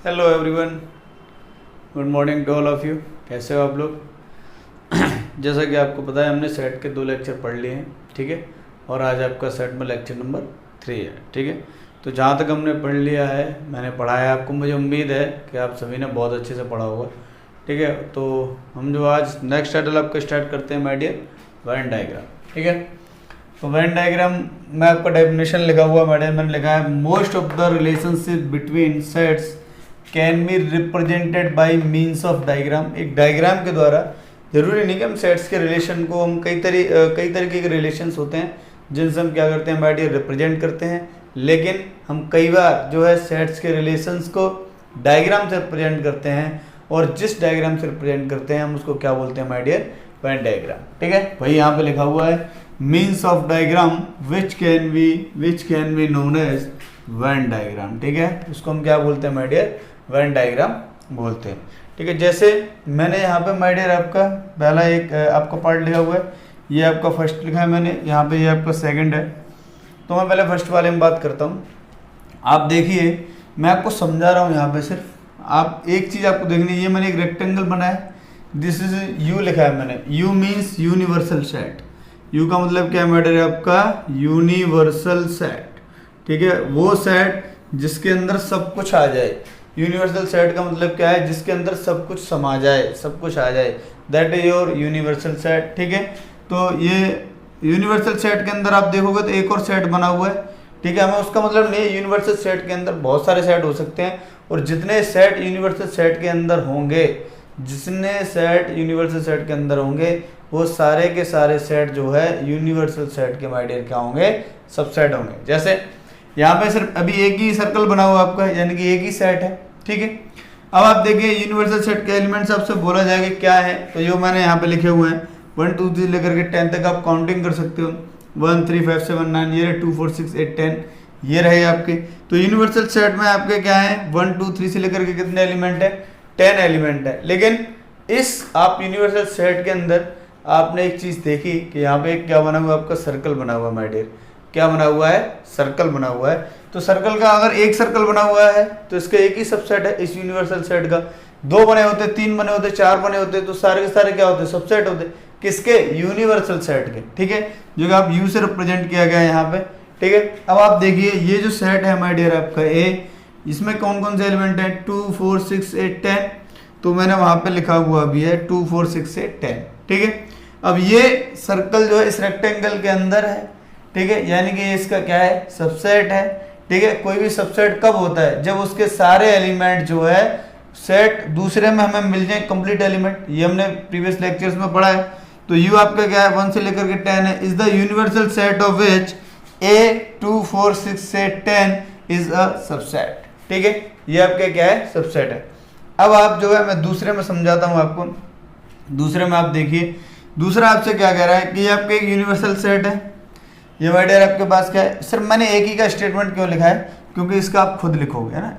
Hello everyone, good morning to all of you. कैसे हो आप लोग? जैसा कि आपको पता है हमने सेट के 2 लेक्चर पढ़ लिए हैं, ठीक है। और आज आपका सेट में लेक्चर नंबर 3 है, ठीक है। तो जहाँ तक हमने पढ़ लिया है, मैंने पढ़ाया आपको, मुझे उम्मीद है कि आप सभी ने बहुत अच्छे से पढ़ा होगा, ठीक है। तो हम जो आज नेक्स्ट टाइटल आपका स्टार्ट करते हैं माय डियर, वेन डायग्राम, ठीक है। तो वेन डायग्राम में आपका डेफिनेशन लिखा हुआ मैंने लिखा है, most of the relationship between sets can be represented by means of diagram. एक डायग्राम के द्वारा, जरूरी नहीं कि हम सेट्स के रिलेशन को, हम कई तरीके के रिलेशंस होते हैं जिनसे हम क्या करते हैं माय डियर, रिप्रेजेंट करते हैं। लेकिन हम कई बार जो है सेट्स के रिलेशंस को डायग्राम से रिप्रेजेंट करते हैं, और जिस डायग्राम से रिप्रेजेंट करते हैं हम उसको क्या बोलते हैं माय डियर, वेन डायग्राम, ठीक है। वही यहाँ पे लिखा हुआ है, means of diagram which can be known as Venn diagram, ठीक है। उसको हम क्या बोलते हैं माय डियर, वेन डायग्राम बोलते हैं, ठीक है। जैसे मैंने यहाँ पे माय डियर आपका पहला एक आपका पार्ट लिखा हुआ है, ये आपका फर्स्ट लिखा है मैंने, यहाँ पे ये आपका सेकंड है। तो मैं पहले फर्स्ट वाले में बात करता हूँ। आप देखिए, मैं आपको समझा रहा हूँ यहाँ पे, सिर्फ आप एक चीज़ आपको देखनी है। ये मैंने एक रेक्टेंगल बनाया, दिस इज यू लिखा है मैंने, you means universal set. You का मतलब क्या है माय डियर, आपका यूनिवर्सल सेट, ठीक है। वो सेट जिसके अंदर सब कुछ आ जाए। यूनिवर्सल सेट का मतलब क्या है, जिसके अंदर सब कुछ समा जाए, सब कुछ आ जाए, that is your universal set, ठीक है। तो ये यूनिवर्सल सेट के अंदर आप देखोगे तो एक और सेट बना हुआ है, ठीक है। हमें उसका मतलब नहीं है, यूनिवर्सल सेट के अंदर बहुत सारे सेट हो सकते हैं, और जितने सेट यूनिवर्सल सेट के अंदर होंगे, जितने सेट यूनिवर्सल सेट के अंदर होंगे, वो सारे के सारे सेट जो है यूनिवर्सल सेट के माय डियर क्या होंगे, सबसेट होंगे। जैसे यहाँ पे सिर्फ अभी एक ही सर्कल बना हुआ आपका, यानी कि एक ही सेट है, ठीक है। अब आप देखिए, यूनिवर्सल सेट के एलिमेंट्स आपसे बोला जाएगा क्या है, तो जो मैंने यहाँ पे लिखे हुए हैं 1 2 3 लेकर के 10 तक आप काउंटिंग कर सकते हो। 1 3 5 7 9, ये रहे 2 4 6 8 10, ये रहे आपके। तो यूनिवर्सल सेट में आपके क्या है, 1 2 3 से लेकर के कितने एलिमेंट है, 10 एलिमेंट है। लेकिन इस आप यूनिवर्सल सेट के अंदर आपने एक चीज देखी कि यहाँ पे क्या बना हुआ, आपका सर्कल बना हुआ माय डियर, क्या बना हुआ है, सर्कल बना हुआ है। तो सर्कल का अगर एक सर्कल बना हुआ है तो इसका एक ही सबसेट है इस यूनिवर्सल सेट का। 2 बने होते, 3 बने होते, 4 बने होते, तो सारे के सारे क्या होते, सबसेट होते, किसके, यूनिवर्सल सेट के, ठीक है। जो कि आप यू से रिप्रेजेंट किया गया है यहाँ पे, ठीक है। अब आप देखिए, ये जो सेट है माय डियर आपका ए, इसमें कौन कौन से एलिमेंट है, 2 4 6 8 10। तो मैंने वहां पे लिखा हुआ भी है 2 4 6 8 10, ठीक है। अब ये सर्कल जो है इस रेक्टेंगल के अंदर है, ठीक है, यानी कि इसका क्या है, सबसेट है, ठीक है। कोई भी सबसेट कब होता है, जब उसके सारे एलिमेंट जो है सेट दूसरे में हमें मिल जाए कंप्लीट एलिमेंट। ये हमने प्रीवियस लेक्चर्स में पढ़ा है। तो यू आपका क्या है, 1 से लेकर के 10 है, is the universal set of which ए 2 4 6 से 10 इज अ सबसेट, ठीक है। ये आपका क्या है, सबसेट है। अब आप जो है, मैं दूसरे में समझाता हूं आपको। दूसरे में आप देखिए, दूसरा आपसे क्या कह रहा है कि ये आपका एक यूनिवर्सल सेट है। ये माय डियर आपके पास क्या है, सिर्फ मैंने एक ही का स्टेटमेंट क्यों लिखा है, क्योंकि इसका आप खुद लिखोगे, है ना।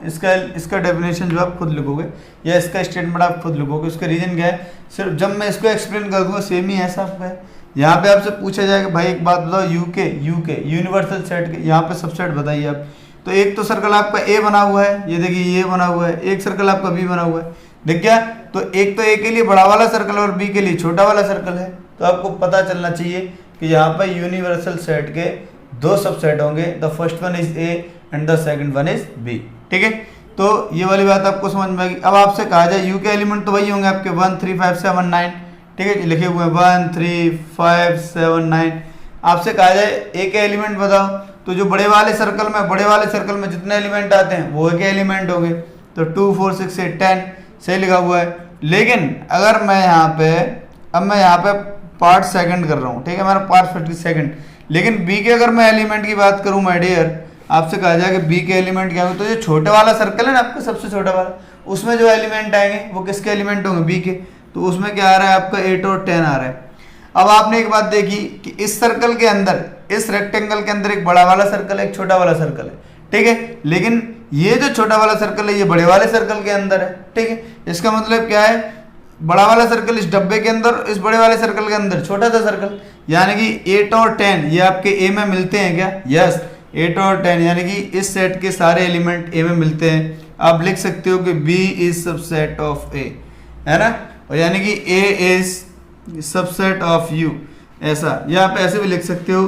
इसका डेफिनेशन जो आप खुद लिखोगे, या इसका स्टेटमेंट आप खुद लिखोगे। उसका रीजन क्या है, सिर्फ जब मैं इसको एक्सप्लेन कर दूंगा सेम ही ऐसा आपका है। यहाँ पे आपसे पूछा जाएगा, भाई एक बात बताओ, यूके यूनिवर्सल सेट के यहाँ पे सबसेट बताइए आप। तो एक तो सर्कल आपका ए बना हुआ है, ये देखिए ये बना हुआ है, एक सर्कल आपका बी बना हुआ है, देख क्या। तो एक तो ए के लिए बड़ा वाला सर्कल और बी के लिए छोटा वाला सर्कल है। तो आपको पता चलना चाहिए कि यहाँ पर यूनिवर्सल सेट के 2 सबसेट होंगे, the first one is A and the second one is B, ठीक है। तो ये वाली बात आपको समझ में आएगी। अब आपसे कहा जाए, यू के एलिमेंट तो वही होंगे आपके 1 3 5 7 9, ठीक है, लिखे हुए हैं 1 3 5 7 9। आपसे कहा जाए ए के एलिमेंट बताओ, तो जो बड़े वाले सर्कल में जितने एलिमेंट आते हैं वो एक एलिमेंट हो गए। तो 2 4 6 8 10 से लिखा हुआ है। लेकिन अगर मैं यहाँ पे, अब मैं यहाँ पे पार्ट सेकंड कर रहा हूँ, ठीक है, मेरा पार्ट 50 सेकंड। लेकिन बी के अगर मैं एलिमेंट की बात करूँ माय डियर, आपसे कहा जाए कि बी के एलिमेंट क्या होंगे, तो जो छोटे वाला सर्कल है ना आपका, सबसे छोटा वाला, उसमें जो एलिमेंट आएंगे वो किसके एलिमेंट होंगे, बी के। तो उसमें क्या आ रहा है आपका 8 और 10 आ रहा है। अब आपने एक बात देखी कि इस सर्कल के अंदर, इस रेक्टेंगल के अंदर एक बड़ा वाला सर्कल है, एक छोटा वाला सर्कल है, ठीक है। लेकिन ये जो छोटा वाला सर्कल है ये बड़े वाले सर्कल के अंदर है, ठीक है। इसका मतलब क्या है, बड़ा वाला सर्कल इस डब्बे के अंदर, इस बड़े वाले सर्कल के अंदर छोटा सा सर्कल, यानी कि 8 और 10 ये आपके ए में मिलते हैं क्या, यस। 8 और 10 यानी कि इस सेट के सारे एलिमेंट ए में मिलते हैं। आप लिख सकते हो कि B is subset of A, है ना, और यानी कि A is subset of U, ऐसा, या आप ऐसे भी लिख सकते हो।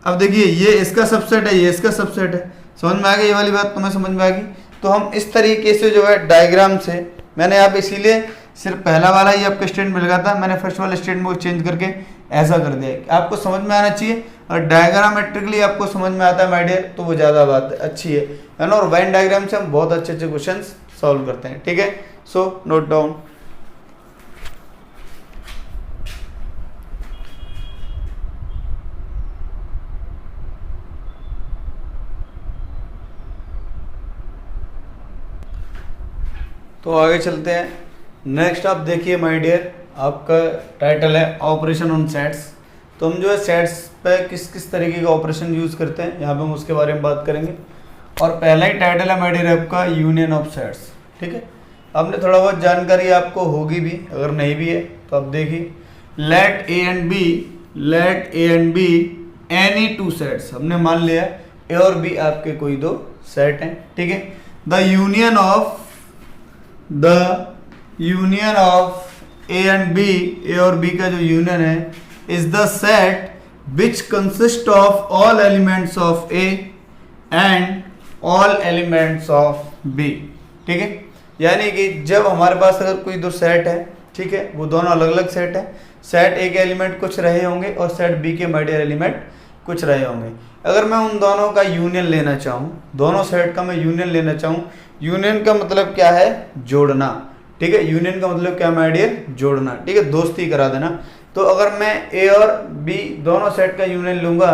अब देखिए ये इसका सबसेट है, ये इसका सबसेट है, समझ में आ गई ये वाली बात, तुम्हें समझ में आ गई। तो हम इस तरीके से जो है डायग्राम से, मैंने आप इसीलिए सिर्फ पहला वाला ही आपको स्टेटमेंट मिल गया था, मैंने फर्स्ट वाला स्टेटमेंट को चेंज करके ऐसा कर दिया। आपको समझ में आना चाहिए, और डायग्रामेट्रिकली आपको समझ में आता है माय डियर, तो वो ज़्यादा बात अच्छी है ना। और वेन डायग्राम से हम बहुत अच्छे अच्छे क्वेश्चन सॉल्व करते हैं, ठीक है। So note down. तो आगे चलते हैं। नेक्स्ट आप देखिए माय डियर, आपका टाइटल है ऑपरेशन ऑन सेट्स। तो हम जो है सेट्स पे किस किस तरीके का ऑपरेशन यूज़ करते हैं, यहाँ पे हम उसके बारे में बात करेंगे। और पहला ही टाइटल है माय डियर आपका यूनियन ऑफ सेट्स, ठीक है। आपने थोड़ा बहुत जानकारी आपको होगी भी, अगर नहीं भी है तो आप देखिए, let A and B any two sets, हमने मान लिया ए और बी आपके कोई दो सेट हैं, ठीक है। The union of A and B, A और बी का जो यूनियन है, is the set which consist of all elements of A and all elements of B, ठीक है। यानी कि जब हमारे पास अगर कोई दो सेट है, ठीक है, वो दोनों अलग अलग सेट है, सेट ए के एलिमेंट कुछ रहे होंगे और सेट बी के माय डियर एलिमेंट कुछ रहे होंगे। अगर मैं उन दोनों का यूनियन लेना चाहूँ, दोनों सेट का मैं यूनियन लेना चाहूँ, यूनियन का मतलब क्या है, जोड़ना, ठीक है। यूनियन का मतलब क्या माय डियर, जोड़ना, ठीक है, दोस्ती करा देना। तो अगर मैं ए और बी दोनों सेट का यूनियन लूंगा,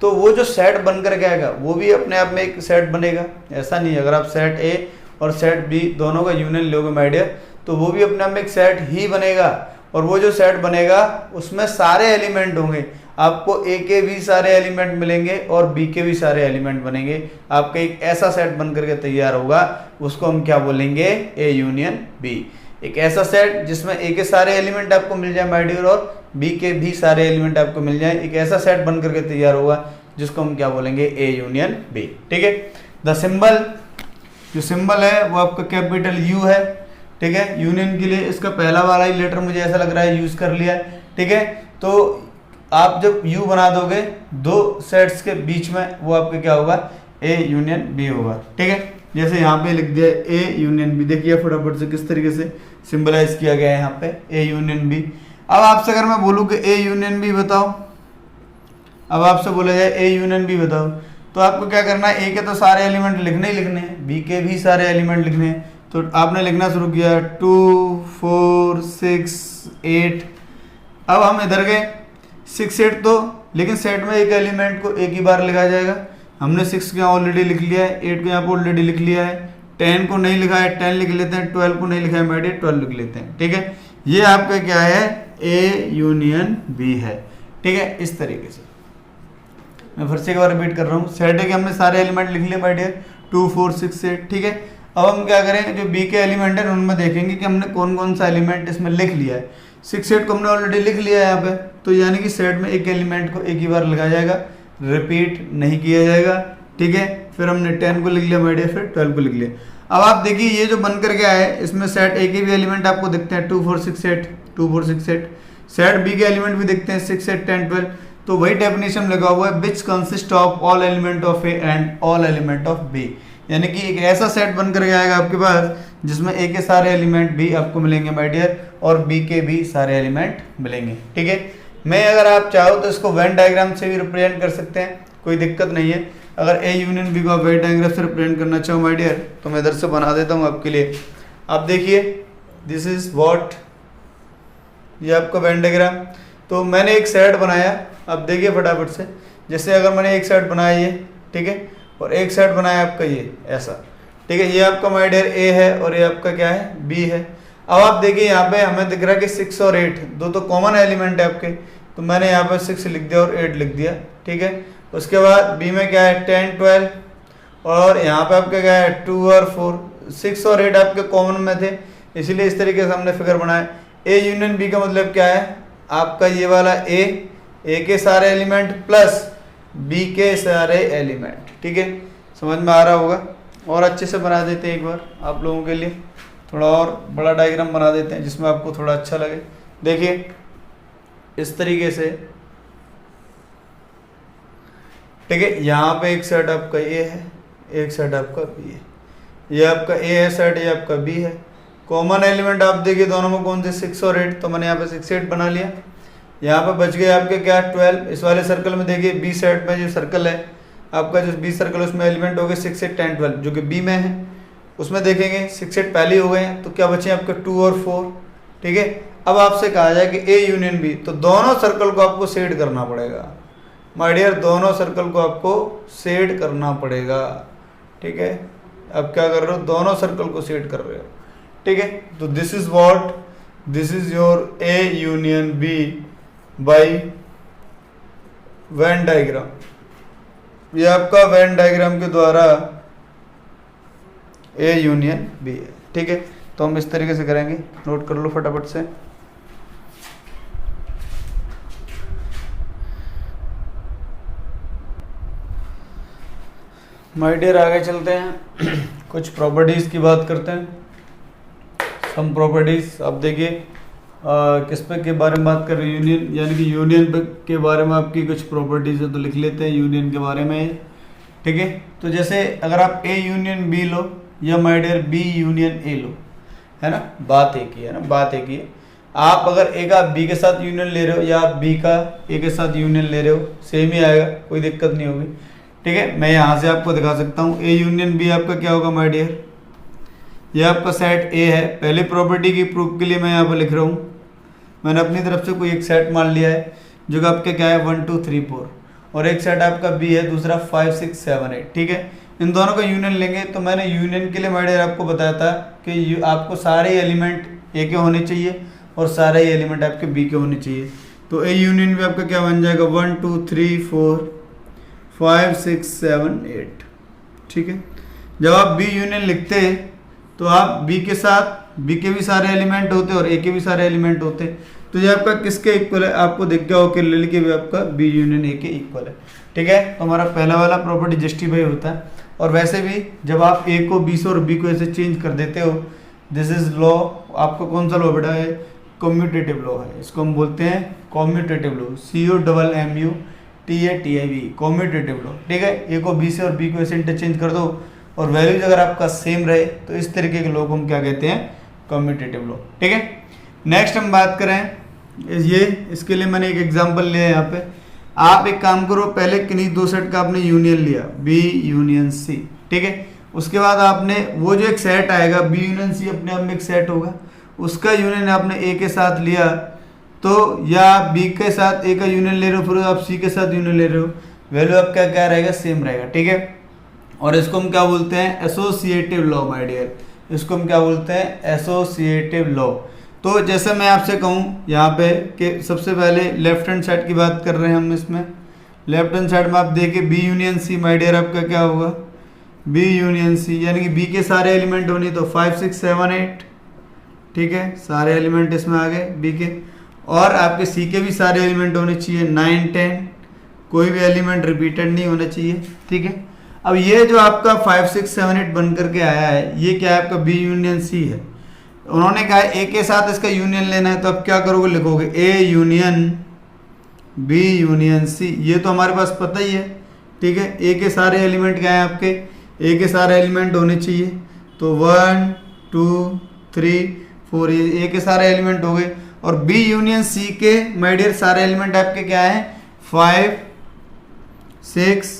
तो वो जो सेट बनकर के आएगा वो भी अपने आप में एक सेट बनेगा, ऐसा नहीं है। अगर आप सेट ए और सेट बी दोनों का यूनियन लोगे माय डियर, तो वो भी अपने आप में एक सेट ही बनेगा। और वो जो सेट बनेगा उसमें सारे एलिमेंट होंगे, आपको ए के भी सारे एलिमेंट मिलेंगे और बी के भी सारे एलिमेंट बनेंगे, आपका एक ऐसा सेट बन करके तैयार होगा, उसको हम क्या बोलेंगे, ए यूनियन बी। एक ऐसा सेट जिसमें ए के सारे एलिमेंट आपको मिल जाए माय डियर और बी के भी सारे एलिमेंट आपको मिल जाए, एक ऐसा सेट बन करके तैयार होगा जिसको हम क्या बोलेंगे, ए यूनियन बी, ठीक है। द सिंबल, जो सिंबल है वो आपका कैपिटल यू है, ठीक है। यूनियन के लिए इसका पहला वाला ही लेटर मुझे ऐसा लग रहा है यूज कर लिया है, ठीक है। तो आप जब यू बना दोगे दो सेट्स के बीच में, वो आपका क्या होगा, ए यूनियन बी होगा, ठीक है। जैसे यहाँ पे लिख दिया ए यूनियन बी, देखिए फटाफट से किस तरीके से सिंबलाइज किया गया है यहाँ पे, ए यूनियन बी। अब आपसे अगर मैं बोलूँ कि ए यूनियन बी बताओ, अब आपसे बोला जाए ए यूनियन बी बताओ, तो आपको क्या करना है, ए के तो सारे एलिमेंट लिखने ही लिखने हैं, बी के भी सारे एलिमेंट लिखने हैं। तो आपने लिखना शुरू किया 2 4 6 8। अब हम इधर गए 6 8, तो लेकिन सेट में एक एलिमेंट को एक ही बार लिखा जाएगा। हमने 6 को यहाँ ऑलरेडी लिख लिया है, 8 को यहाँ पर ऑलरेडी लिख लिया है, 10 को नहीं लिखा है 10 लिख लेते हैं, 12 को नहीं लिखा है माय डियर 12 लिख लेते हैं, ठीक है। ये आपका क्या है, ए यूनियन बी है, ठीक है। इस तरीके से मैं फिर से एक बार रिपीट कर रहा हूँ, सेट है कि हमने सारे एलिमेंट लिख लिए माय डियर 2 4 6 8, ठीक है। अब हम क्या करें, जो बी के एलिमेंट है उनमें देखेंगे कि हमने कौन कौन सा एलिमेंट इसमें लिख लिया है। 6 8 को हमने ऑलरेडी लिख लिया है यहाँ पे, तो यानी कि सेट में एक एलिमेंट को एक ही बार लिखा जाएगा, रिपीट नहीं किया जाएगा, ठीक है। फिर हमने 10 को लिख लिया माय डियर, फिर 12 को लिख लिया। अब आप देखिए ये जो बनकर के आया है, इसमें सेट ए के भी एलिमेंट आपको दिखते हैं 2 4 6 8 2 4 6 8, सेट बी के एलिमेंट भी दिखते हैं 6 8 10 12। तो वही डेफिनेशन लगा हुआ है, which consist of all element of A and all element of B, यानी कि एक ऐसा सेट बन कर आएगा आपके पास जिसमें ए के सारे एलिमेंट भी आपको मिलेंगे माय डियर और बी के भी सारे एलिमेंट मिलेंगे, ठीक है। मैं अगर आप चाहो तो इसको वेन डायग्राम से भी रिप्रेजेंट कर सकते हैं, कोई दिक्कत नहीं है। अगर ए यूनियन बी को वेन डायग्राम से रिप्रेजेंट करना चाहो माय डियर, तो मैं इधर से बना देता हूँ आपके लिए। आप देखिए दिस इज व्हाट, ये आपका वेन डायग्राम। तो मैंने एक सेट बनाया, अब देखिए फटाफट से, जैसे अगर मैंने एक सेट बनाया ये, ठीक है, और एक सेट बनाया आपका ये ऐसा, ठीक है। ये आपका माय डियर ए है और ये आपका क्या है, बी है। अब आप देखिए यहाँ पे हमें दिख रहा है कि 6 और 8 दो तो कॉमन एलिमेंट है आपके, तो मैंने यहाँ पे 6 लिख दिया और 8 लिख दिया, ठीक है। उसके बाद बी में क्या है 10 12, और यहाँ पे आपका क्या है 2 और 4, 6 और 8 आपके कॉमन में थे, इसीलिए इस तरीके से हमने फिगर बनाया। ए यूनियन बी का मतलब क्या है, आपका ये वाला ए के सारे एलिमेंट प्लस बी के सारे एलिमेंट, ठीक है, समझ में आ रहा होगा। और अच्छे से बना देते हैं एक बार आप लोगों के लिए, थोड़ा और बड़ा डायग्राम बना देते हैं जिसमें आपको थोड़ा अच्छा लगे। देखिए इस तरीके से, ठीक है, यहाँ पे एक सेट आपका ए है, एक सेट आपका बी है, ये आपका ए है सेट, ये आपका बी है। कॉमन एलिमेंट आप देखिए दोनों में कौन से 6 और 8, तो मैंने यहाँ पे 6 8 बना लिया। यहाँ पे बच गए आपके क्या 12। इस वाले सर्कल में देखिए बी सेट में जो सर्कल है आपका, जो बी सर्कल उसमें एलिमेंट हो गए 6 8 10 12 जो कि बी में है, उसमें देखेंगे 6 8 पहले हो गए हैं, तो क्या बचे आपके 2 और 4। ठीक है, अब आपसे कहा जाए कि ए यूनियन बी, तो दोनों सर्कल को आपको शेड करना पड़ेगा माय डियर, दोनों सर्कल को आपको शेड करना पड़ेगा। ठीक है, अब क्या कर रहे हो, दोनों सर्कल को शेड कर रहे हो। ठीक है, तो this is what, this is your A union B by Venn diagram. ये आपका वेन डायग्राम के द्वारा ए यूनियन बी है। ठीक है, तो हम इस तरीके से करेंगे, नोट कर लो फटाफट से। माय डियर आगे चलते हैं, कुछ प्रॉपर्टीज की बात करते हैं। सम प्रॉपर्टीज, अब देखिए किस पे के बारे में बात कर रहे हैं, यूनियन, यानी कि यूनियन के बारे में आपकी कुछ प्रॉपर्टीज है, तो लिख लेते हैं यूनियन के बारे में। ठीक है, तो जैसे अगर आप ए यूनियन बी लो या my dear B union A लो, है ना, बात एक ही है ना, बात एक ही है। आप अगर ए का बी के साथ यूनियन ले रहे हो या आप बी का ए के साथ यूनियन ले रहे हो, सेम ही आएगा, कोई दिक्कत नहीं होगी। ठीक है, मैं यहाँ से आपको दिखा सकता हूँ, ए यूनियन बी आपका क्या होगा माय डियर, ये आपका सेट ए है। पहले प्रॉपर्टी की प्रूफ के लिए मैं यहाँ पर लिख रहा हूँ, मैंने अपनी तरफ से कोई एक सेट मान लिया है जो कि आपके क्या है 1 2 3 4, और एक सेट आपका बी है, दूसरा 5 6 7 8। ठीक है, इन दोनों का यूनियन लेंगे, तो मैंने यूनियन के लिए माय डियर आपको बताया था कि आपको सारे एलिमेंट ए के होने चाहिए और सारे एलिमेंट आपके बी के होने चाहिए। तो ए यूनियन भी आपका क्या बन जाएगा 1 2 3 4 5 6 7 8। ठीक है, जब आप बी यूनियन लिखते तो आप बी के साथ बी के भी सारे एलिमेंट होते और ए के भी सारे एलिमेंट होते, तो ये आपका किसके इक्वल है, आपको दिख गया हो कि लिल के भी आपका बी यूनियन ए के इक्वल है। ठीक है, तो हमारा पहला वाला प्रॉपर्टी जस्टिफाई होता है। और वैसे भी जब आप ए को बी से और बी को ऐसे चेंज कर देते हो, दिस इज लॉ, आपका कौन सा लॉ बेटा है, कम्यूटेटिव लॉ है, इसको हम बोलते हैं commutative law, COMMUTATIV, commutative law. ठीक है, ए को बी से और बी को ऐसे इंटरचेंज कर दो और वैल्यूज अगर आपका सेम रहे तो इस तरीके के लॉ को हम क्या कहते हैं, कम्यूटेटिव लॉ। ठीक है, नेक्स्ट हम बात करें ये, इसके लिए मैंने एक एग्जांपल लिया है यहाँ पे। आप एक काम करो, पहले किन्हीं दो सेट का आपने यूनियन लिया, बी यूनियन सी। ठीक है, उसके बाद आपने वो जो एक सेट आएगा बी यूनियन सी, अपने आप में एक सेट होगा, उसका यूनियन आपने ए के साथ लिया, तो या आप बी के साथ ए का यूनियन ले रहे हो, फिर आप सी के साथ यूनियन ले रहे हो, वैल्यू आपका क्या रहेगा, सेम रहेगा। ठीक है, और इसको हम क्या बोलते हैं, एसोसिएटिव लॉ माय डियर, इसको हम क्या बोलते हैं, एसोसिएटिव लॉ। तो जैसे मैं आपसे कहूँ यहाँ पे कि सबसे पहले लेफ्ट हैंड साइड की बात कर रहे हैं हम, इसमें लेफ्ट हैंड साइड में आप देखिए B union C my dear, आपका क्या होगा, बी यूनियन सी, यानी कि बी के सारे एलिमेंट होने, तो 5 6 7 8। ठीक है, सारे एलिमेंट इसमें आ गए बी के, और आपके सी के भी सारे एलिमेंट होने चाहिए 9 10, कोई भी एलिमेंट रिपीटेड नहीं होना चाहिए। ठीक है, अब ये जो आपका 5 6 7 8 बन करके आया है, ये क्या है, आपका बी यूनियन सी है। उन्होंने कहा ए के साथ इसका यूनियन लेना है, तो अब क्या करोगे, लिखोगे A union B union C, ये तो हमारे पास पता ही है। ठीक है, ए के सारे एलिमेंट क्या है, आपके ए के सारे एलिमेंट होने चाहिए, तो 1 2 3 4 ये ए के सारे एलिमेंट हो गए, और बी यूनियन सी के माय डियर सारे एलिमेंट आपके क्या है, 5 6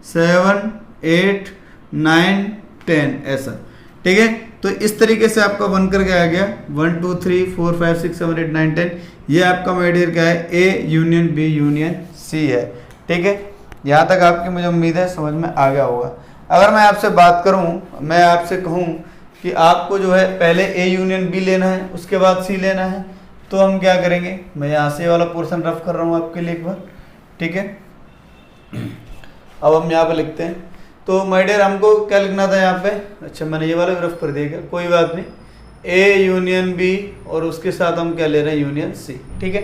7 8 9 10 ऐसा। ठीक है, तो इस तरीके से आपका बन करके आ गया 1 2 3 4 5 6 7 8 9 10, ये आपका माय डियर क्या है, A union B union C है। ठीक है, यहाँ तक आपकी मुझे उम्मीद है समझ में आ गया होगा। अगर मैं आपसे बात करूँ, मैं आपसे कहूँ कि आपको जो है पहले ए यूनियन बी लेना है, उसके बाद सी लेना है, तो हम क्या करेंगे, मैं यहाँ से वाला पोर्शन रफ कर रहा हूँ आपके लिए एक बार। ठीक है, अब हम यहाँ पे लिखते हैं, तो माय डियर हमको क्या लिखना था यहाँ पे, अच्छा मैंने ये वाला भी रफ कर दिया क्या, कोई बात नहीं, ए यूनियन बी और उसके साथ हम क्या ले रहे हैं, यूनियन सी। ठीक है,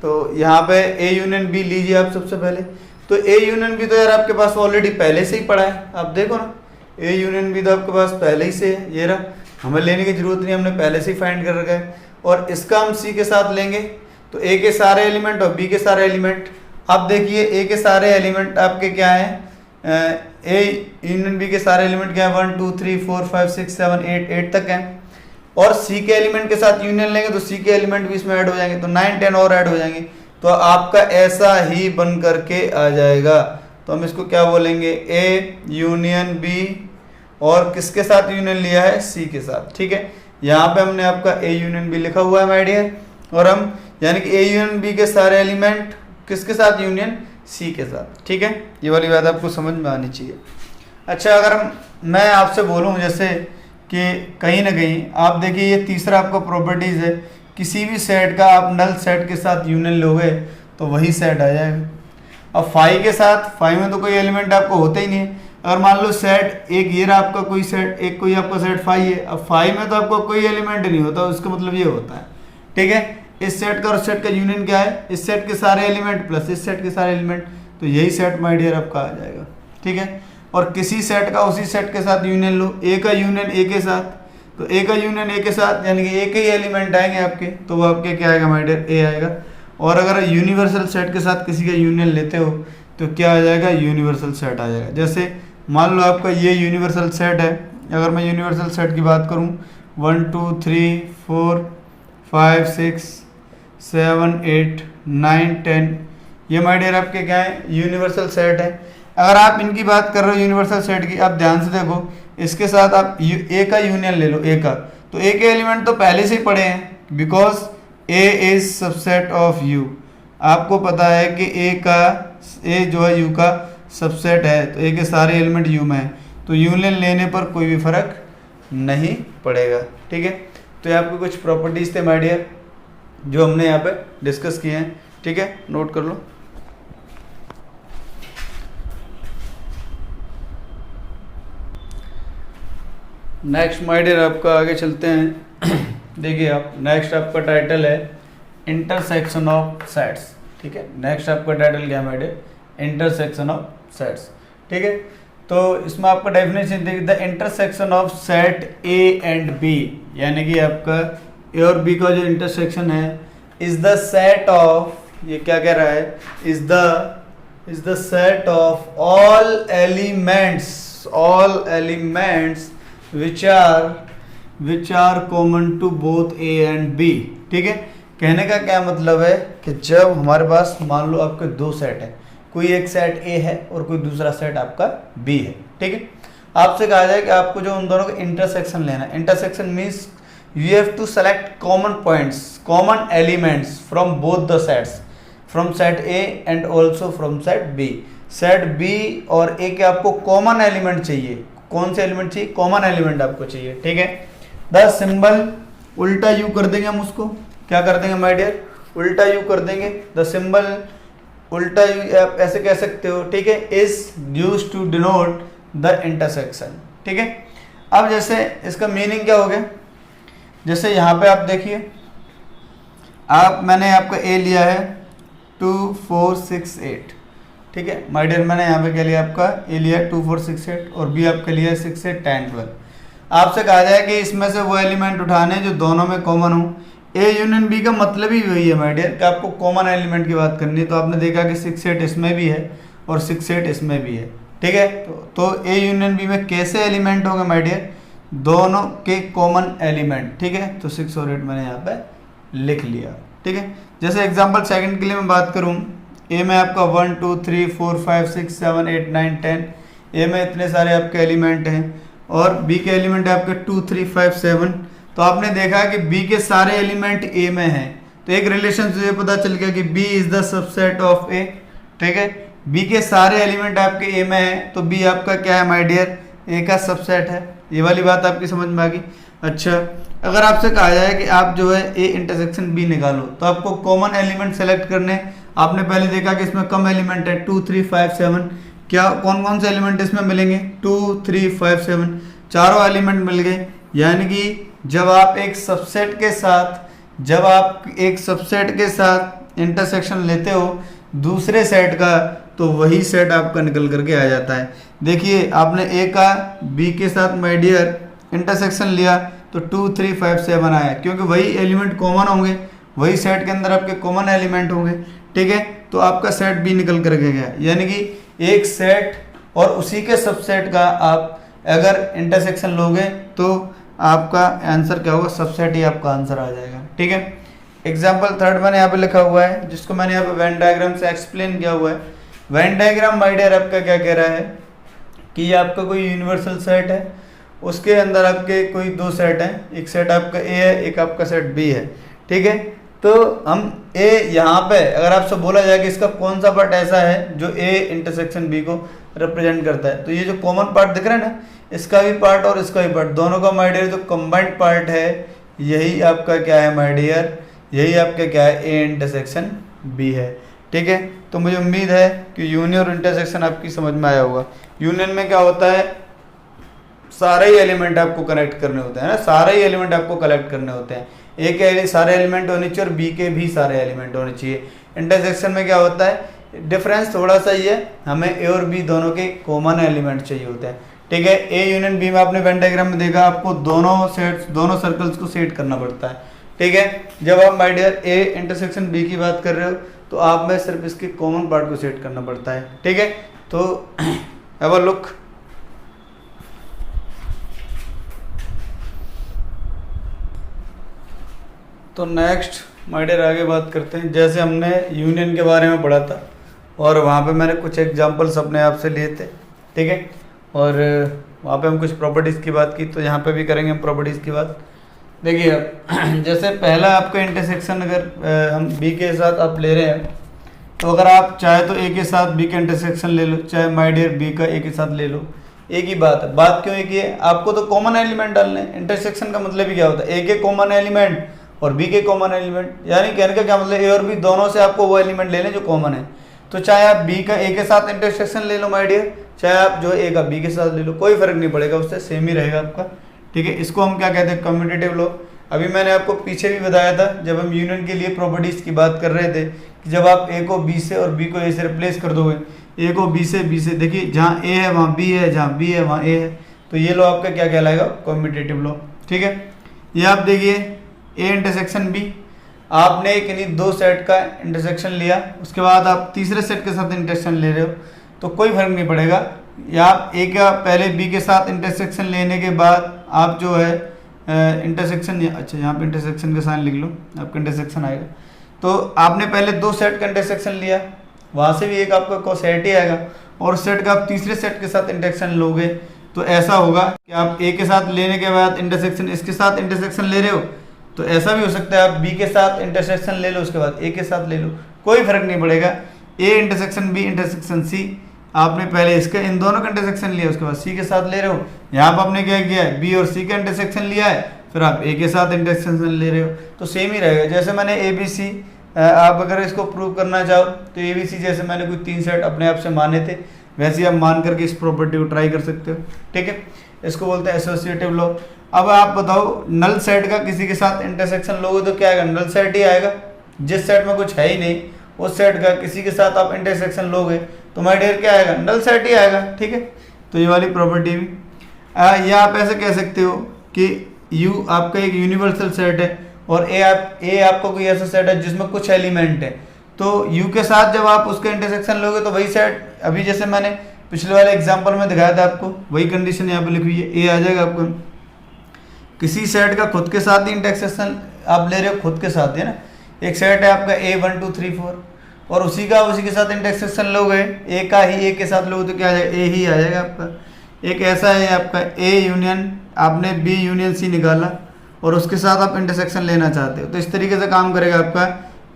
तो यहाँ पे ए यूनियन बी लीजिए आप सबसे पहले, तो ए यूनियन बी तो यार आपके पास ऑलरेडी पहले से ही पड़ा है, आप देखो ना, ए यूनियन बी तो आपके पास पहले ही से है, ये रहा, हमें लेने की जरूरत नहीं, हमने पहले से ही फाइंड कर रखा है। और इसका हम सी के साथ लेंगे तो ए के सारे एलिमेंट और बी के सारे एलिमेंट। अब देखिए ए के सारे एलिमेंट आपके क्या हैं, ए यूनियन बी के सारे एलिमेंट क्या है, 1 2 3 4 5 6 7 8 तक हैं। और सी के एलिमेंट के साथ यूनियन लेंगे तो सी के एलिमेंट भी इसमें ऐड हो जाएंगे, तो 9 10 और ऐड हो जाएंगे, तो आपका ऐसा ही बन करके आ जाएगा। तो हम इसको क्या बोलेंगे, ए यूनियन बी, और किसके साथ यूनियन लिया है, सी के साथ। ठीक है, यहाँ पे हमने आपका ए यूनियन बी लिखा हुआ है माय डियर, और हम यानी कि ए यूनियन बी के सारे एलिमेंट किसके साथ यूनियन, सी के साथ। ठीक है, ये वाली बात आपको समझ में आनी चाहिए। अच्छा, अगर मैं आपसे बोलूँ जैसे कि कहीं ना कहीं आप देखिए, ये तीसरा आपका प्रॉपर्टीज है, किसी भी सेट का आप नल सेट के साथ यूनियन लोगे तो वही सेट आ जाएगा। अब फाई के साथ, फाई में तो कोई एलिमेंट आपको होता ही नहीं है। अगर मान लो सेट एक ये रहा आपका कोई सेट, एक कोई आपका सेट फाई है, अब फाई में तो आपको कोई एलिमेंट नहीं होता, उसका मतलब ये होता है। ठीक है, इस सेट का और सेट का यूनियन क्या है, इस सेट के सारे एलिमेंट प्लस इस सेट के सारे एलिमेंट, तो यही सेट माय डियर आपका आ जाएगा। ठीक है, और किसी सेट का उसी सेट के साथ यूनियन लो, ए का यूनियन ए के साथ, तो ए का यूनियन ए के साथ यानी कि ए के ही एलिमेंट आएंगे आपके, तो वो आपके क्या आएगा माय डियर, ए आएगा। और अगर यूनिवर्सल सेट के साथ किसी का यूनियन लेते हो तो क्या आ जाएगा, यूनिवर्सल सेट आ जाएगा। जैसे मान लो आपका ये यूनिवर्सल सेट है, अगर मैं यूनिवर्सल सेट की बात करूं 1 2 3 4 5 6 7 8 9 10, ये माय डियर आपके क्या है, यूनिवर्सल सेट है। अगर आप इनकी बात कर रहे हो यूनिवर्सल सेट की, आप ध्यान से देखो, इसके साथ आप ए का यूनियन ले लो, ए का, तो ए के एलिमेंट तो पहले से ही पड़े हैं, because A is subset of you. आपको पता है कि ए जो है यू का सबसेट है, तो ए के सारे एलिमेंट यू में है, तो यूनियन लेने पर कोई भी फर्क नहीं पड़ेगा। ठीक है, तो ये आपके कुछ प्रॉपर्टीज थे माय डियर जो हमने यहाँ पे डिस्कस किए हैं। ठीक है, नोट कर लो। नेक्स्ट माय डियर आपका आगे चलते हैं। देखिए आप, नेक्स्ट आपका टाइटल है इंटरसेक्शन ऑफ सेट्स। ठीक है, नेक्स्ट आपका टाइटल क्या है my dear, intersection of sets. ठीक है, तो इसमें आपका डेफिनेशन देखिए, the intersection of set A and B, यानी कि आपका ए और बी का जो इंटरसेक्शन है, इज द सेट ऑफ, ये क्या कह रहा है, is the set of all elements which are common to both A and B। ठीक है, कहने का क्या मतलब है कि जब हमारे पास मान लो आपके दो सेट है, कोई एक सेट A है और कोई दूसरा सेट आपका B है। ठीक है, आपसे कहा जाए कि आपको जो उन दोनों का इंटरसेक्शन लेना है, intersection means you have to select common points, common elements from both the sets, from set A and also from set B। Set B और A के आपको कॉमन एलिमेंट चाहिए। कौन से एलिमेंट चाहिए, कॉमन एलिमेंट आपको चाहिए। ठीक है, द सिंबल, उल्टा यू कर देंगे हम उसको, क्या कर देंगे माय डियर, उल्टा यू कर देंगे। द सिंबल उल्टा यू आप ऐसे कह सकते हो। ठीक है, is used to denote the intersection. ठीक है, अब जैसे इसका मीनिंग क्या हो गया, जैसे यहाँ पे आप देखिए, मैंने आपका ए लिया है 2 4 6 8। ठीक है माय डियर, मैंने यहाँ पे क्या लिया, आपका ए लिया 2 4 6 8 और बी आपका लिया 6 8 10 12। आपसे कहा जाए कि इसमें से वो एलिमेंट उठाने जो दोनों में कॉमन हो। ए यूनियन बी का मतलब ही वही है माय डियर कि आपको कॉमन एलिमेंट की बात करनी है। तो आपने देखा कि 6 8 इसमें भी है और 6 8 इसमें भी है। ठीक है, तो ए यूनियन बी में कैसे एलिमेंट होंगे माय डियर, दोनों के कॉमन एलिमेंट। ठीक है, तो 6 और 8 मैंने यहाँ पे लिख लिया। ठीक है, जैसे एग्जाम्पल सेकंड के लिए मैं बात करूँ, ए में आपका 1 2 3 4 5 6 7 8 9 10, ए में इतने सारे आपके एलिमेंट हैं और बी के एलिमेंट है आपके 2 3 5 7। तो आपने देखा कि बी के सारे एलिमेंट ए में हैं, तो एक रिलेशन से ये पता चल गया कि B is the subset of A. ठीक है, बी के सारे एलिमेंट आपके ए में हैं, तो बी आपका क्या है माय डियर, ए का सबसेट है। ये वाली बात आपकी समझ में आ गई। अच्छा, अगर आपसे कहा जाए कि आप जो है ए इंटरसेक्शन बी निकालो, तो आपको कॉमन एलिमेंट सेलेक्ट करने। आपने पहले देखा कि इसमें कम एलिमेंट है 2 3 5 7। क्या कौन कौन से एलिमेंट इसमें मिलेंगे, 2 3 5 7, चारों एलिमेंट मिल गए। यानी कि जब आप एक सबसेट के साथ इंटरसेक्शन लेते हो दूसरे सेट का, तो वही सेट आपका निकल करके आ जाता है। देखिए आपने ए का बी के साथ माय डियर इंटरसेक्शन लिया तो 2 3 5 7 आया, क्योंकि वही एलिमेंट कॉमन होंगे, वही सेट के अंदर आपके कॉमन एलिमेंट होंगे, ठीक है। तो आपका सेट बी निकल कर के गया, यानी कि एक सेट और उसी के सबसेट का आप अगर इंटरसेक्शन लोगे तो आपका आंसर क्या होगा, सबसेट ही आपका आंसर आ जाएगा, ठीक है। एग्जाम्पल थर्ड मैंने यहाँ पे लिखा हुआ है, जिसको मैंने यहाँ पे वेन डायग्राम से एक्सप्लेन किया हुआ है। वेन डायग्राम माय डियर आपका क्या कह रहा है कि ये आपका कोई यूनिवर्सल सेट है, उसके अंदर आपके कोई दो सेट हैं, एक सेट आपका ए है, एक आपका सेट बी है, ठीक है। तो हम ए यहाँ पे अगर आपसे बोला जाए कि इसका कौन सा पार्ट ऐसा है जो ए इंटरसेक्शन बी को रिप्रेजेंट करता है, तो ये जो कॉमन पार्ट दिख रहा है ना, इसका भी पार्ट और इसका भी पार्ट, दोनों का माय डियर जो कंबाइंड पार्ट है, यही आपका क्या है माय डियर, यही आपका क्या है ए इंटरसेक्शन बी है, ठीक है। तो मुझे उम्मीद है कि यूनियन और इंटरसेक्शन आपकी समझ में आया होगा। यूनियन में क्या होता है, सारे ही एलिमेंट आपको कनेक्ट करने होते हैं ना, सारे ही एलिमेंट आपको कलेक्ट करने होते हैं, ए के सारे एलिमेंट होने चाहिए और बी के भी सारे एलिमेंट होने चाहिए। इंटरसेक्शन में क्या होता है, डिफरेंस थोड़ा सा ही है, हमें ए और बी दोनों के कॉमन एलिमेंट चाहिए होते हैं, ठीक है। ए यूनियन बी में आपने वेन डायग्राम में देखा, आपको दोनों सेट्स दोनों सर्कल्स को सेट करना पड़ता है, ठीक है। जब आप my dear A intersection B की बात कर रहे हो तो आप में सिर्फ इसके कॉमन पार्ट को सेट करना पड़ता है, ठीक है। तो हैव अ लुक। तो नेक्स्ट माय डियर आगे बात करते हैं। जैसे हमने यूनियन के बारे में पढ़ा था और वहाँ पे मैंने कुछ एग्जांपल्स अपने आप से लिए थे, ठीक है, और वहाँ पे हम कुछ प्रॉपर्टीज़ की बात की, तो यहाँ पे भी करेंगे हम प्रॉपर्टीज़ की बात। देखिए अब जैसे पहला आपका इंटरसेक्शन अगर हम बी के साथ आप ले रहे हैं, तो अगर आप चाहे तो ए के साथ बी का इंटरसेक्शन ले लो, चाहे माय डियर बी का ए के साथ ले लो, एक ही बात है। बात क्यों एक ही है, आपको तो कॉमन एलिमेंट डालने हैं। इंटरसेक्शन का मतलब ही क्या होता है, ए के कॉमन एलिमेंट और बी के कॉमन एलिमेंट, यानी कहने का क्या मतलब, ए और बी दोनों से आपको वो एलिमेंट लेने जो कॉमन है। तो चाहे आप बी का ए के साथ इंटरसेक्शन ले लो माय डियर, चाहे आप जो ए का बी के साथ ले लो, कोई फर्क नहीं पड़ेगा, उससे सेम ही रहेगा आपका, ठीक है। इसको हम क्या कहते हैं, कम्यूटेटिव लॉ। अभी मैंने आपको पीछे भी बताया था जब हम यूनियन के लिए प्रॉपर्टीज की बात कर रहे थे कि जब आप ए को बी से और बी को ए से रिप्लेस कर दोगे, ए को बी से देखिए जहाँ ए है वहाँ बी है, जहाँ बी है वहाँ ए है, तो ये लॉ आपका क्या कहलाएगा, कम्यूटेटिव लॉ, ठीक है। ये आप देखिए ए इंटरसेक्शन बी, आपने किन्हीं दो सेट का इंटरसेक्शन लिया, उसके बाद आप तीसरे सेट के साथ इंटरसेक्शन ले रहे हो, तो कोई फर्क नहीं पड़ेगा। या आप ए का पहले बी के साथ इंटरसेक्शन लेने के बाद आप जो है इंटरसेक्शन, अच्छा यहाँ पे इंटरसेक्शन का साइन लिख लो, आपका इंटरसेक्शन आएगा। तो आपने पहले दो सेट का इंटरसेक्शन लिया, वहाँ से भी एक आपका को सेट ही आएगा, और उस सेट का आप तीसरे सेट के साथ इंटरसेक्शन लोगे तो ऐसा होगा कि आप ए के साथ लेने के बाद इंटरसेक्शन इसके साथ इंटरसेक्शन ले रहे हो, तो ऐसा भी हो सकता है आप बी के साथ इंटरसेक्शन ले लो, उसके बाद ए के साथ ले लो, कोई फर्क नहीं पड़ेगा। A intersection B intersection C, आपने पहले इसके इन दोनों का इंटरसेक्शन लिया, उसके बाद सी के साथ ले रहे हो, यहाँ पर आपने क्या किया है, बी और सी का इंटरसेक्शन लिया है, फिर आप ए के साथ इंटरसेक्शन ले रहे हो, तो सेम ही रहेगा। जैसे मैंने ए बी सी, आप अगर इसको प्रूव करना चाहो तो ए बी सी जैसे मैंने कोई 3 सेट अपने आप से माने थे, वैसे ही आप मान करके इस प्रॉपर्टी को ट्राई कर सकते हो, ठीक है। इसको बोलते हैं एसोसिएटिव लॉ। अब आप बताओ नल सेट का किसी के साथ इंटरसेक्शन लोगे तो क्या आएगा, नल सेट ही आएगा। जिस सेट में कुछ है ही नहीं उस सेट का किसी के साथ आप इंटरसेक्शन लोगे तो माय डियर क्या आएगा, नल सेट ही आएगा, ठीक है। तो ये वाली प्रॉपर्टी भी या आप ऐसे कह सकते हो कि यू आपका एक यूनिवर्सल सेट है और ए आपका कोई ऐसा सेट है जिसमें कुछ एलिमेंट है, तो यू के साथ जब आप उसका इंटरसेक्शन लोगे तो वही सेट, अभी जैसे मैंने पिछले वाले एग्जांपल में दिखाया था आपको, वही कंडीशन यहाँ पे लिखी हुई है, ए आ जाएगा आपको। किसी सेट का खुद के साथ ही इंटरसेक्शन आप ले रहे हो, खुद के साथ है ना, एक सेट है आपका ए 1 2 3 4 और उसी के साथ इंटरसेक्शन लोगे, ए का ही ए के साथ लोगे तो क्या आ जाएगा, ए ही आ जाएगा आपका। एक ऐसा है आपका ए यूनियन, आपने बी यूनियन सी निकाला और उसके साथ आप इंटरसेक्शन लेना चाहते हो, तो इस तरीके से काम करेगा आपका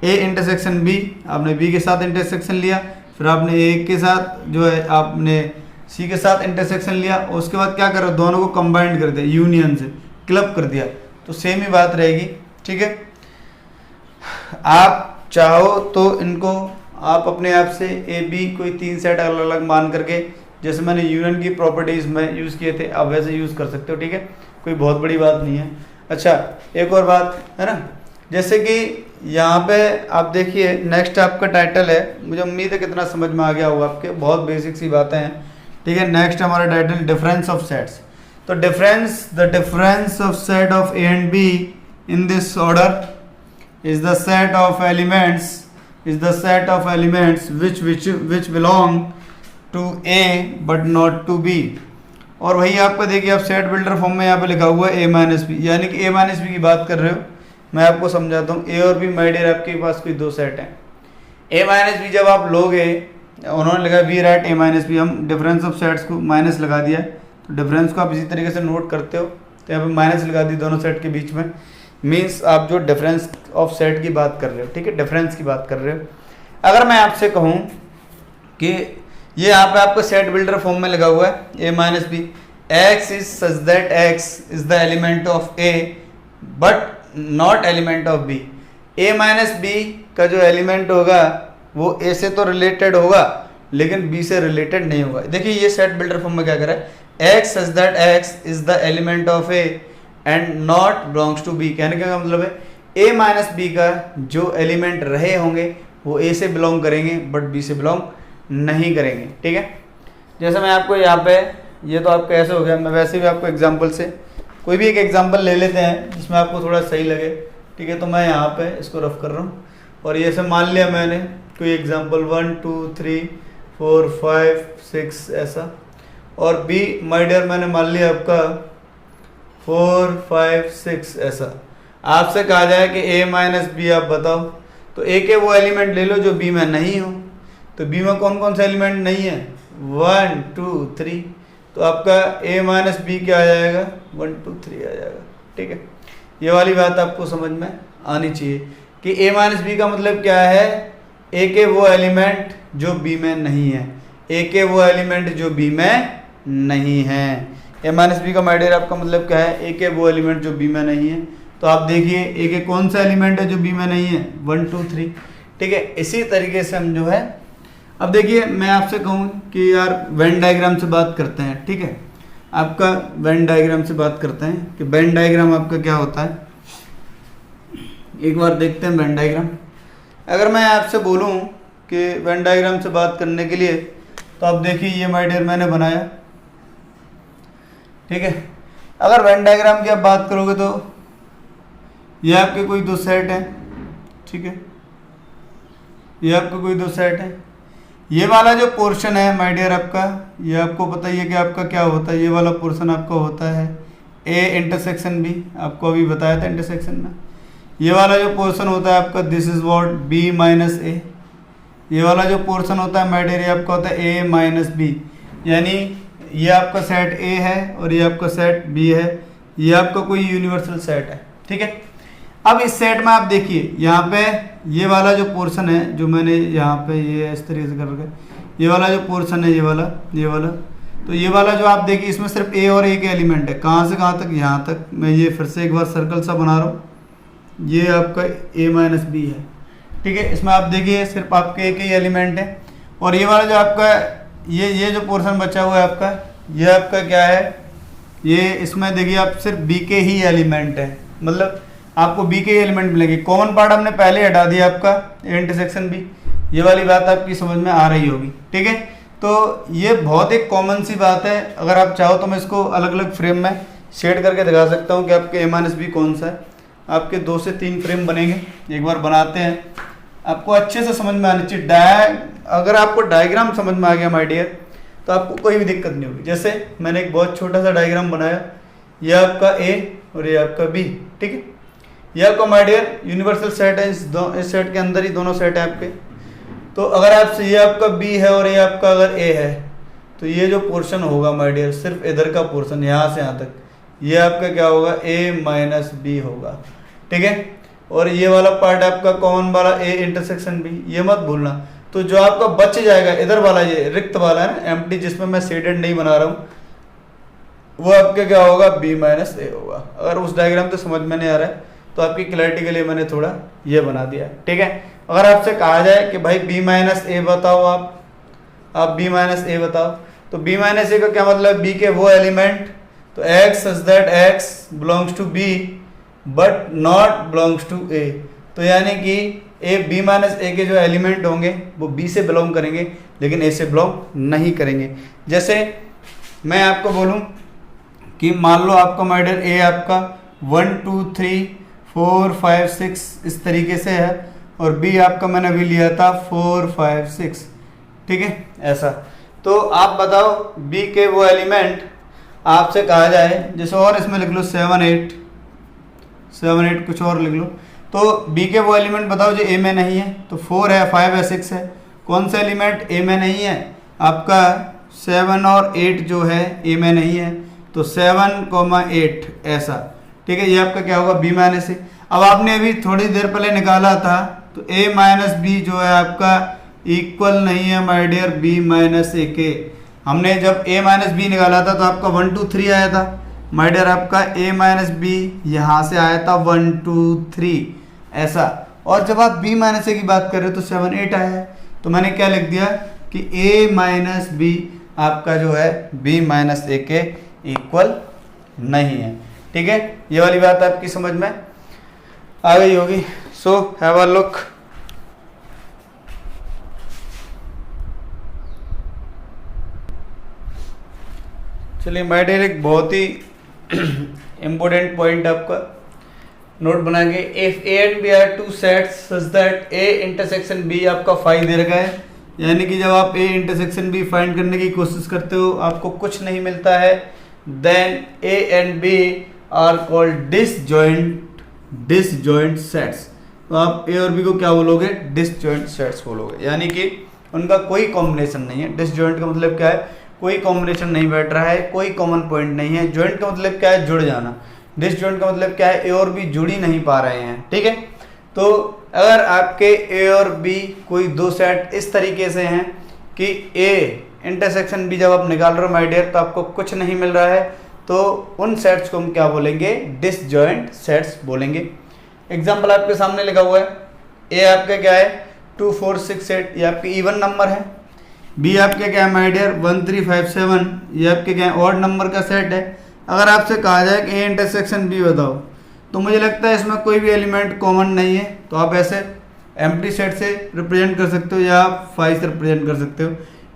ए इंटरसेक्शन बी, आपने बी के साथ इंटरसेक्शन लिया, फिर आपने ए के साथ जो है आपने सी के साथ इंटरसेक्शन लिया, और उसके बाद क्या करो, दोनों को कंबाइंड कर दिया, यूनियन से क्लब कर दिया, तो सेम ही बात रहेगी, ठीक है। आप चाहो तो इनको आप अपने आप से ए बी कोई 3 सेट अलग अलग मान करके, जैसे मैंने यूनियन की प्रॉपर्टीज में यूज़ किए थे, आप वैसे यूज़ कर सकते हो, ठीक है, कोई बहुत बड़ी बात नहीं है। अच्छा एक और बात है ना, जैसे कि यहाँ पे आप देखिए नेक्स्ट आपका टाइटल है, मुझे उम्मीद है कितना समझ में आ गया होगा आपके, बहुत बेसिक सी बातें हैं, ठीक है, नेक्स्ट हमारा टाइटल डिफरेंस ऑफ सेट्स। तो the difference of set of A and be in this order is the set of elements which belong to A but not to B। और वही आपको देखिए, आप सेट बिल्डर फॉर्म में यहाँ पे लिखा हुआ है a माइनस बी, यानी कि a माइनस बी की बात कर रहे हो। मैं आपको समझाता हूँ, a और b माय डियर आपके पास कोई दो सेट हैं। a माइनस बी जब आप लोगे, उन्होंने लिखा we write a minus B, हम डिफरेंस ऑफ सेट्स को माइनस लगा दिया, तो डिफरेंस को आप इसी तरीके से नोट करते हो, तो यहाँ पे माइनस लगा दी दोनों सेट के बीच में, मीन्स आप जो डिफरेंस ऑफ सेट की बात कर रहे हो, ठीक है, डिफरेंस की बात कर रहे हो। अगर मैं आपसे कहूँ कि ये यहाँ पे आपको सेट बिल्डर फॉर्म में लगा हुआ है a minus B, X is such that X is the element of a but not element of b। a minus B का जो एलिमेंट होगा वो a से तो रिलेटेड होगा लेकिन b से रिलेटेड नहीं होगा। देखिए ये सेट बिल्डर फॉर्म में क्या कर रहा है, X such that X is the element of a and not belongs to B. कहने का मतलब है a माइनस बी का जो एलिमेंट रहे होंगे वो a से बिलोंग करेंगे बट b से बिलोंग नहीं करेंगे, ठीक है। जैसे मैं आपको यहाँ पे, ये तो आपका ऐसे हो गया, मैं वैसे भी आपको एग्जांपल से कोई भी एक एग्जांपल ले लेते हैं जिसमें आपको थोड़ा सही लगे, ठीक है। तो मैं यहाँ पे इसको रफ कर रहा हूँ और ये से मान लिया मैंने कोई एग्जांपल 1 2 3 4 5 6 ऐसा, और b माय डियर मैंने मान लिया आपका 4 5 6 ऐसा। आपसे कहा जाए कि a माइनस बी आप बताओ, तो a के वो एलिमेंट ले लो जो b में नहीं हो। तो b में कौन कौन से एलिमेंट नहीं है, 1 2 3, तो आपका a माइनस बी क्या आ जाएगा, 1 2 3 आ जाएगा, ठीक है। ये वाली बात आपको समझ में आनी चाहिए कि a माइनस बी का मतलब क्या है, a के वो एलिमेंट जो b में नहीं है, a के वो एलिमेंट जो b में नहीं है। a माइनस बी का माय डियर आपका मतलब क्या है, a के वो एलिमेंट जो b में नहीं है। तो आप देखिए a के कौन सा एलिमेंट है जो b में नहीं है, 1 2 3, ठीक है। इसी तरीके से हम जो है, अब देखिए मैं आपसे कहूँ कि यार वेन डायग्राम से बात करते हैं, ठीक है। आपका वेन डायग्राम से बात करते हैं कि वेन डायग्राम आपका क्या होता है, एक बार देखते हैं वेन डायग्राम। अगर मैं आपसे बोलूँ कि वेन डायग्राम से बात करने के लिए, तो आप देखिए ये माय डियर मैंने बनाया, ठीक है। अगर वेन डायग्राम की आप बात करोगे तो ये आपके कोई दो सेट हैं, ठीक है, ये आपके कोई दो सेट हैं। ये वाला जो पोर्शन है माय डियर आपका, ये आपको पता ही है कि आपका क्या होता है, ये वाला पोर्शन आपका होता है a इंटरसेक्शन b, आपको अभी बताया था इंटरसेक्शन में। ये वाला जो पोर्शन होता है आपका, this is what b minus a। ये वाला जो पोर्शन होता है माय डियर, ये आपका होता है a माइनस b, यानी ये आपका सेट a है और ये आपका सेट b है, ये आपका कोई यूनिवर्सल सेट है, ठीक है। अब इस सेट में आप देखिए यहाँ पे ये वाला जो पोर्शन है, जो मैंने यहाँ पे ये इस तरीके से कर रखा है, ये वाला जो पोर्शन है, ये वाला, तो ये वाला जो आप देखिए इसमें सिर्फ a और a के एलिमेंट है, कहाँ से कहाँ तक, यहाँ तक। मैं ये फिर से एक बार सर्कल सा बना रहा हूँ, ये आपका a माइनस बी है, ठीक है। इसमें आप देखिए सिर्फ आपके a के ही एलिमेंट है, और ये वाला जो आपका ये जो पोर्शन बचा हुआ है आपका, ये आपका क्या है, ये इसमें देखिए आप सिर्फ b के ही एलिमेंट है, मतलब आपको b के एलिमेंट मिलेंगे। कॉमन पार्ट हमने पहले हटा दिया आपका इंटरसेक्शन b, ये वाली बात आपकी समझ में आ रही होगी, ठीक है। तो ये बहुत एक कॉमन सी बात है, अगर आप चाहो तो मैं इसको अलग अलग फ्रेम में शेड करके दिखा सकता हूँ कि आपके a माइनस बी कौन सा है। आपके 2 से 3 फ्रेम बनेंगे, एक बार बनाते हैं, आपको अच्छे से समझ में आनी चाहिए। अगर आपको डायग्राम समझ में आ गया माय डियर, तो आपको कोई भी दिक्कत नहीं होगी। जैसे मैंने एक बहुत छोटा सा डायग्राम बनाया, ये आपका a और ये आपका b, ठीक है। ये आपका माय डियर यूनिवर्सल सेट है, इस सेट के अंदर ही दोनों सेट है आपके। तो अगर आपसे ये आपका b है और ये आपका अगर a है, तो ये जो पोर्शन होगा माय डियर, सिर्फ इधर का पोर्शन यहाँ से यहाँ तक, ये आपका क्या होगा, a माइनस बी होगा, ठीक है। और ये वाला पार्ट आपका कॉमन वाला a इंटरसेक्शन b, ये मत भूलना। तो जो आपका बच जाएगा इधर वाला, ये रिक्त वाला है ना, एम्प्टी, जिसमें मैं शेडेड नहीं बना रहा हूँ, वो आपका क्या होगा, b माइनस a होगा। अगर उस डायग्राम से समझ में नहीं आ रहा है तो आपकी क्लैरिटी के लिए मैंने थोड़ा ये बना दिया, ठीक है। अगर आपसे कहा जाए कि भाई b माइनस a बताओ, आप b माइनस a बताओ, तो b माइनस a का क्या मतलब, b के वो एलिमेंट, तो x such that x belongs to b but not belongs to a। तो यानी कि बी माइनस ए के जो एलिमेंट होंगे वो बी से बिलोंग करेंगे लेकिन ए से बिलोंग नहीं करेंगे। जैसे मैं आपको बोलूं कि मान लो आपका माय डियर ए आपका 1 2 3 4 5 6 इस तरीके से है और बी आपका मैंने अभी लिया था 4 5 6, ठीक है ऐसा। तो आप बताओ बी के वो एलिमेंट आपसे कहा जाए, जैसे और इसमें लिख लो 7 8 कुछ और लिख लो, तो बी के वो एलिमेंट बताओ जो ए में नहीं है। तो 4 है 5 है 6 है, कौन सा एलिमेंट ए में नहीं है? आपका 7 और 8 जो है ए में नहीं है, तो 7 8 ऐसा, ठीक है। ये आपका क्या होगा बी माइनस ए। अब आपने अभी थोड़ी देर पहले निकाला था तो ए माइनस बी जो है आपका इक्वल नहीं है माय डियर बी माइनस ए के। हमने जब ए माइनस बी निकाला था तो आपका 1 2 3 आया था माय डियर, आपका ए माइनस बी यहाँ से आया था 1 2 3 ऐसा। और जब आप बी माइनस ए की बात कर रहे हो तो 7 8 आया है, तो मैंने क्या लिख दिया कि ए माइनस बी आपका जो है बी माइनस ए के इक्वल नहीं है, ठीक है। ये वाली बात आपकी समझ में आ गई होगी। So have a look. चलिए माय डियर एक बहुत ही इम्पोर्टेंट पॉइंट आपका नोट बना के, if A and B are two sets such that A intersection B आपका 5 दे रखा है, यानी कि जब आप ए इंटरसेक्शन बी फाइंड करने की कोशिश करते हो आपको कुछ नहीं मिलता है, then A and B are called disjoint sets. तो आप ए और बी को क्या बोलोगे? डिसजॉइंट सेट्स बोलोगे, यानी कि उनका कोई कॉम्बिनेशन नहीं है। डिसजॉइंट का मतलब क्या है? कोई कॉम्बिनेशन नहीं बैठ रहा है, कोई कॉमन पॉइंट नहीं है। जॉइंट का मतलब क्या है? जुड़ जाना। डिसजॉइंट का मतलब क्या है? ए और बी जुड़ ही नहीं पा रहे हैं, ठीक है। तो अगर आपके ए और बी कोई दो सेट इस तरीके से हैं कि ए इंटरसेक्शन बी जब आप निकाल रहे हो माय डियर तो आपको कुछ नहीं मिल रहा है, तो उन सेट्स को हम क्या बोलेंगे? डिसजॉइंट सेट्स बोलेंगे। एग्जाम्पल आपके सामने लिखा हुआ है, ए आपका क्या है 2 4 6 8, ये आपके इवन नंबर है। बी आपके क्या है माय डियर 1 3 5 7, ये आपके क्या है ऑड नंबर का सेट है। अगर आपसे कहा जाए कि ए इंटरसेक्शन बी बताओ, तो मुझे लगता है इसमें कोई भी एलिमेंट कॉमन नहीं है, तो आप ऐसे एम्प्टी सेट से रिप्रेजेंट कर सकते हो या आप 5 से रिप्रेजेंट कर सकते हो,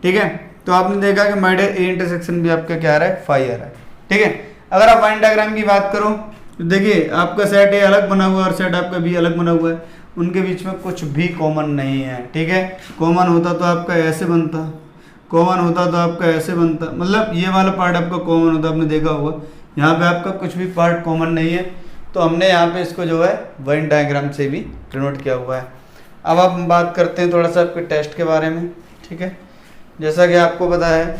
ठीक है। तो आपने देखा कि my dear A intersection B आपका क्या आ रहा है? 5 आ रहा है, ठीक है। अगर आप वाइन डायग्राम की बात करो तो देखिए आपका सेट ए अलग बना हुआ है और सेट आपका बी अलग बना हुआ है, उनके बीच में कुछ भी कॉमन नहीं है, ठीक है। कॉमन होता तो आपका ऐसे बनता, कॉमन होता तो आपका ऐसे बनता, मतलब ये वाला पार्ट आपका कॉमन होता, आपने देखा होगा। यहाँ पे आपका कुछ भी पार्ट कॉमन नहीं है, तो हमने यहाँ पे इसको जो है वेन डायग्राम से भी डिनोट किया हुआ है। अब आप बात करते हैं थोड़ा सा आपके टेस्ट के बारे में, ठीक है। जैसा कि आपको पता है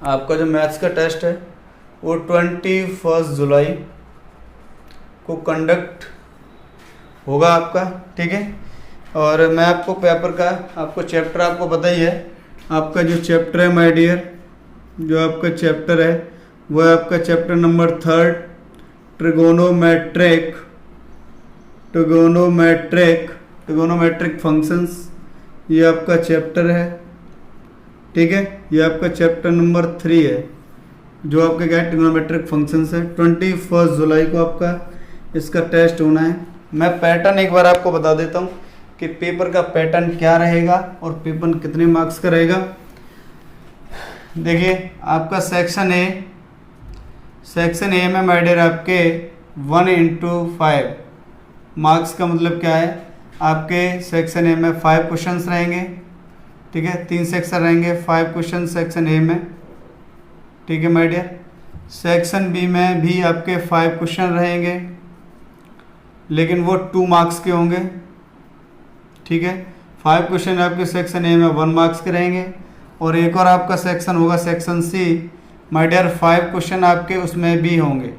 आपका जो मैथ्स का टेस्ट है वो 21 जुलाई को कंडक्ट होगा आपका, ठीक है। और मैं आपको पेपर का आपको चैप्टर आपको पता ही है, आपका जो चैप्टर है माय डियर, जो आपका चैप्टर है वो है आपका चैप्टर नंबर 3 ट्रिगोनोमेट्रिक फंक्शंस, ये आपका चैप्टर है, ठीक है। ये आपका चैप्टर नंबर 3 है जो आपका क्या है ट्रिगोनोमेट्रिक फंक्शंस है। 21 जुलाई को आपका इसका टेस्ट होना है। मैं पैटर्न एक बार आपको बता देता हूँ कि पेपर का पैटर्न क्या रहेगा और पेपर कितने मार्क्स का रहेगा। देखिए आपका सेक्शन ए में माय डियर आपके 1 × 5 मार्क्स का मतलब क्या है? आपके सेक्शन ए में 5 क्वेश्चंस रहेंगे, ठीक है। 3 सेक्शन रहेंगे, 5 क्वेश्चन सेक्शन ए में, ठीक है माय डियर। सेक्शन बी में भी आपके 5 क्वेश्चन रहेंगे लेकिन वो 2 मार्क्स के होंगे, ठीक है। 5 क्वेश्चन आपके सेक्शन ए में 1 मार्क्स के रहेंगे और एक और आपका सेक्शन होगा section C my dear 5 question आपके उसमें भी होंगे,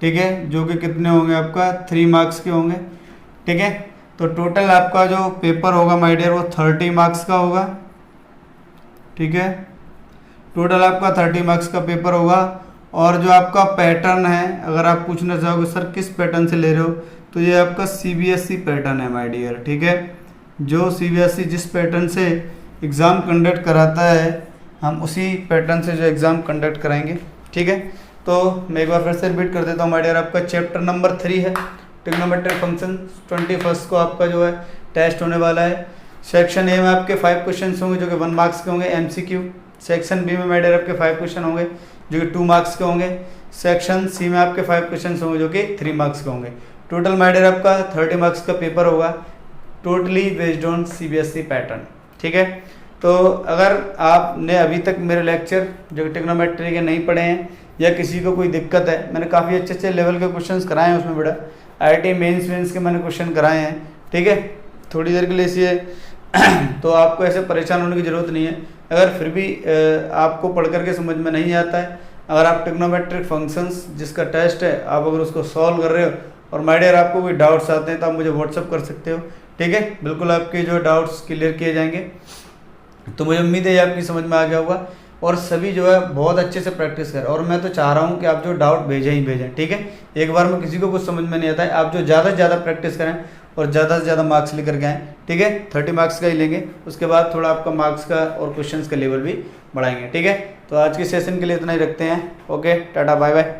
ठीक है, जो कि कितने होंगे आपका 3 मार्क्स के होंगे, ठीक है। तो टोटल आपका जो पेपर होगा माय डियर वो 30 मार्क्स का होगा, ठीक है। टोटल आपका 30 मार्क्स का पेपर होगा। और जो आपका पैटर्न है, अगर आप पूछना चाहोगे सर किस पैटर्न से ले रहे हो, तो ये आपका CBSE पैटर्न है माय डियर, ठीक है। जो CBSE जिस पैटर्न से एग्ज़ाम कंडक्ट कराता है हम उसी पैटर्न से जो एग्ज़ाम कंडक्ट कराएंगे, ठीक है। तो मैं एक बार फिर से रिपीट कर देता हूँ माय डियर, आपका चैप्टर नंबर 3 है ट्रिग्नोमेट्रिक फंक्शन। 21 को आपका जो है टेस्ट होने वाला है। सेक्शन ए में आपके 5 क्वेश्चन होंगे जो कि 1 मार्क्स के होंगे MCQ। सेक्शन बी में माय डियर आपके 5 क्वेश्चन होंगे जो कि 2 मार्क्स के होंगे। सेक्शन सी में आपके 5 क्वेश्चन होंगे जो कि 3 मार्क्स के होंगे। टोटल माय डियर आपका 30 मार्क्स का पेपर होगा, totally based on CBSE pattern. ठीक है, तो अगर आपने अभी तक मेरे लेक्चर जो कि ट्रिग्नोमेट्री के नहीं पढ़े हैं या किसी को कोई दिक्कत है, मैंने काफ़ी अच्छे अच्छे लेवल के क्वेश्चंस कराए हैं उसमें बेटा, IIT मेंस के मैंने क्वेश्चन कराए हैं। ठीक है, थोड़ी देर के लिए इसलिए तो आपको ऐसे परेशान होने की ज़रूरत नहीं है। अगर फिर भी आपको पढ़ करके समझ में नहीं आता है, अगर आप ट्रिग्नोमेट्रिक फंक्शंस जिसका टेस्ट है आप अगर उसको सॉल्व कर रहे हो और माय डियर आपको कोई डाउट्स आते हैं तो आप मुझे व्हाट्सअप कर सकते हो। ठीक है, बिल्कुल आपके जो डाउट्स क्लियर किए जाएंगे। तो मुझे उम्मीद है ये आपकी समझ में आ गया होगा और सभी जो है बहुत अच्छे से प्रैक्टिस करें। और मैं तो चाह रहा हूँ कि आप जो डाउट भेजें ही भेजें। ठीक है, एक बार में किसी को कुछ समझ में नहीं आता है, आप जो ज़्यादा से ज़्यादा प्रैक्टिस करें और ज़्यादा से ज़्यादा मार्क्स लेकर के आएँ। ठीक है, 30 मार्क्स का ही लेंगे, उसके बाद थोड़ा आपका मार्क्स का और क्वेश्चंस का लेवल भी बढ़ाएंगे। ठीक है, तो आज के सेशन के लिए इतना ही रखते हैं। ओके, टाटा बाय बाय।